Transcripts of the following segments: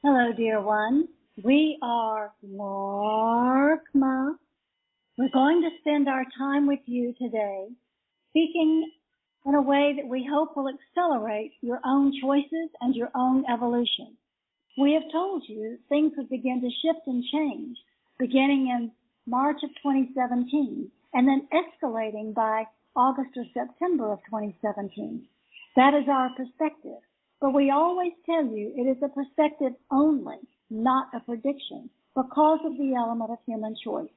Hello, dear one. We are Laarkmaa. We're going to spend our time with you today speaking in a way that we hope will accelerate your own choices and your own evolution. We have told you things would begin to shift and change beginning in March of 2017 and then escalating by August or September of 2017. That is our perspective. But we always tell you it is a perspective only, not a prediction, because of the element of human choice.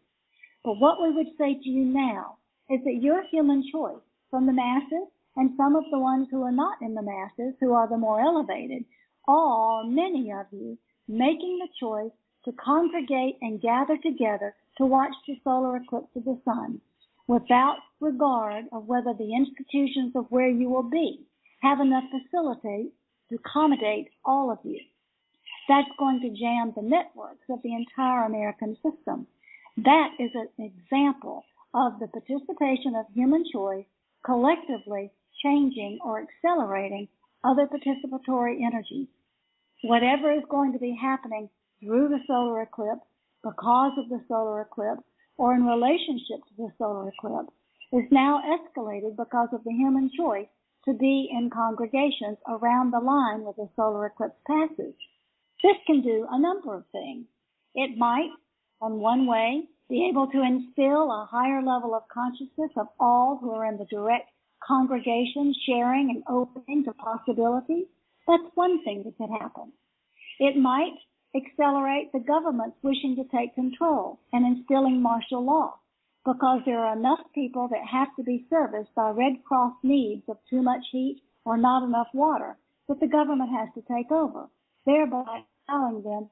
But what we would say to you now is that your human choice from the masses and some of the ones who are not in the masses, who are the more elevated, are many of you making the choice to congregate and gather together to watch the solar eclipse of the sun without regard of whether the institutions of where you will be have enough facilities to accommodate all of you. That's going to jam the networks of the entire American system. That is an example of the participation of human choice collectively changing or accelerating other participatory energies. Whatever is going to be happening through the solar eclipse, because of the solar eclipse, or in relationship to the solar eclipse, is now escalated because of the human choice to be in congregations around the line where the solar eclipse passes. This can do a number of things. It might, in one way, be able to instill a higher level of consciousness of all who are in the direct congregation, sharing and opening to possibilities. That's one thing that could happen. It might accelerate the government's wishing to take control and instilling martial law, because there are enough people that have to be serviced by Red Cross needs of too much heat or not enough water that the government has to take over, thereby allowing them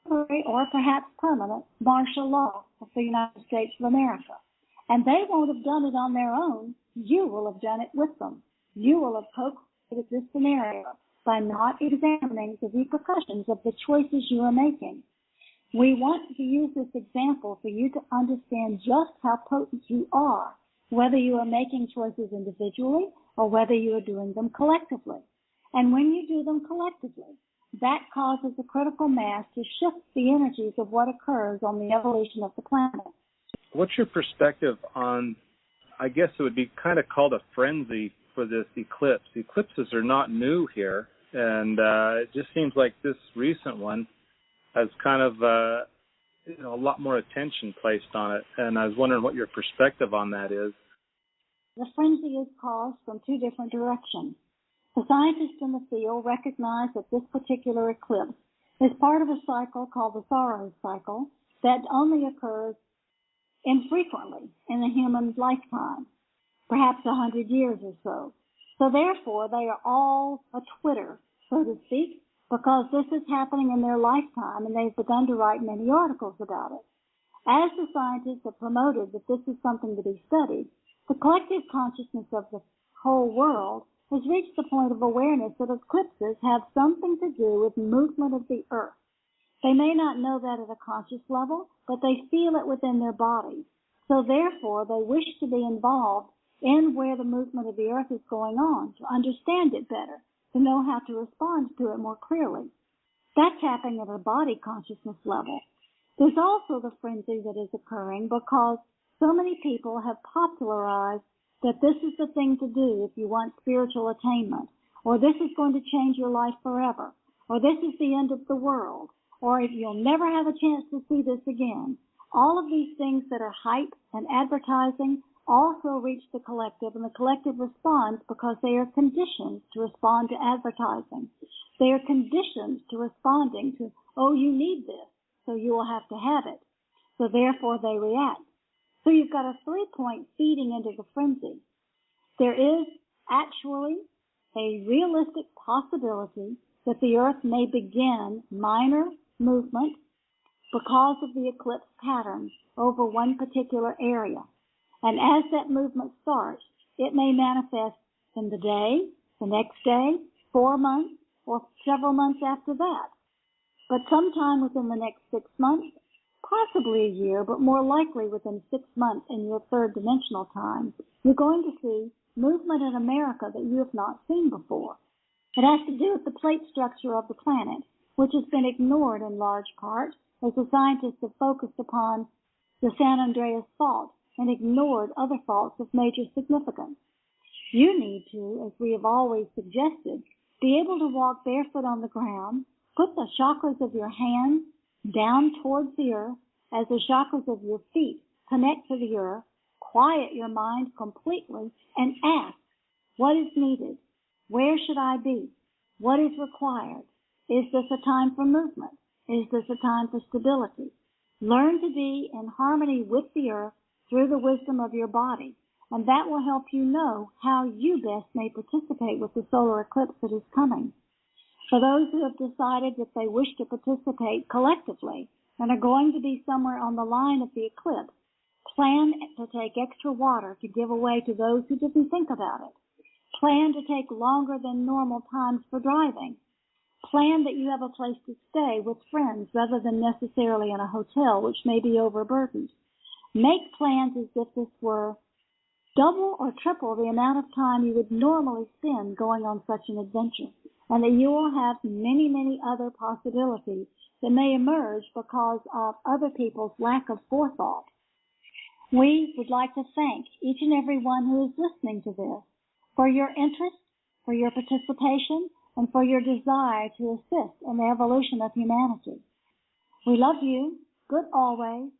temporary or perhaps permanent martial law of the United States of America. And they won't have done it on their own. You will have done it with them. You will have co-created this scenario by not examining the repercussions of the choices you are making. We want to use this example for you to understand just how potent you are, whether you are making choices individually or whether you are doing them collectively. And when you do them collectively, that causes a critical mass to shift the energies of what occurs on the evolution of the planet. What's your perspective on, I guess it would be kind of called a frenzy for this eclipse? Eclipses are not new here, and it just seems like this recent one has kind of a lot more attention placed on it, and I was wondering what your perspective on that is. The frenzy is caused from two different directions. The scientists in the field recognize that this particular eclipse is part of a cycle called the Saros cycle that only occurs infrequently in a human's lifetime, perhaps 100 years or so. So therefore, they are all a Twitter, so to speak, because this is happening in their lifetime, and they've begun to write many articles about it. As the scientists have promoted that this is something to be studied, the collective consciousness of the whole world has reached the point of awareness that eclipses have something to do with movement of the earth. They may not know that at a conscious level, but they feel it within their bodies. So therefore, they wish to be involved in where the movement of the earth is going on, to understand it better, to know how to respond to it more clearly. That's happening at a body consciousness level. There's also the frenzy that is occurring because so many people have popularized that this is the thing to do if you want spiritual attainment, or this is going to change your life forever, or this is the end of the world, or if you'll never have a chance to see this again. All of these things that are hype and advertising also reach the collective, and the collective responds because they are conditioned to respond to advertising. They are conditioned to responding to, oh, you need this, so you will have to have it. So therefore they react. So you've got a 3-point feeding into the frenzy. There is actually a realistic possibility that the earth may begin minor movement because of the eclipse pattern over one particular area. And as that movement starts, it may manifest in the day, the next day, 4 months, or several months after that. But sometime within the next 6 months, possibly a year, but more likely within 6 months in your third dimensional time, you're going to see movement in America that you have not seen before. It has to do with the plate structure of the planet. which has been ignored in large part as the scientists have focused upon the San Andreas Fault and ignored other faults of major significance. You need to, as we have always suggested, be able to walk barefoot on the ground, put the chakras of your hands down towards the earth as the chakras of your feet connect to the earth, quiet your mind completely, and ask, what is needed? Where should I be? What is required? Is this a time for movement? Is this a time for stability? Learn to be in harmony with the earth through the wisdom of your body, and that will help you know how you best may participate with the solar eclipse that is coming. For those who have decided that they wish to participate collectively and are going to be somewhere on the line of the eclipse, plan to take extra water to give away to those who didn't think about it. Plan to take longer than normal times for driving. Plan that you have a place to stay with friends rather than necessarily in a hotel, which may be overburdened. Make plans as if this were double or triple the amount of time you would normally spend going on such an adventure, and that you will have many, many other possibilities that may emerge because of other people's lack of forethought. We would like to thank each and every one who is listening to this for your interest, for your participation, and for your desire to assist in the evolution of humanity. We love you. Good always.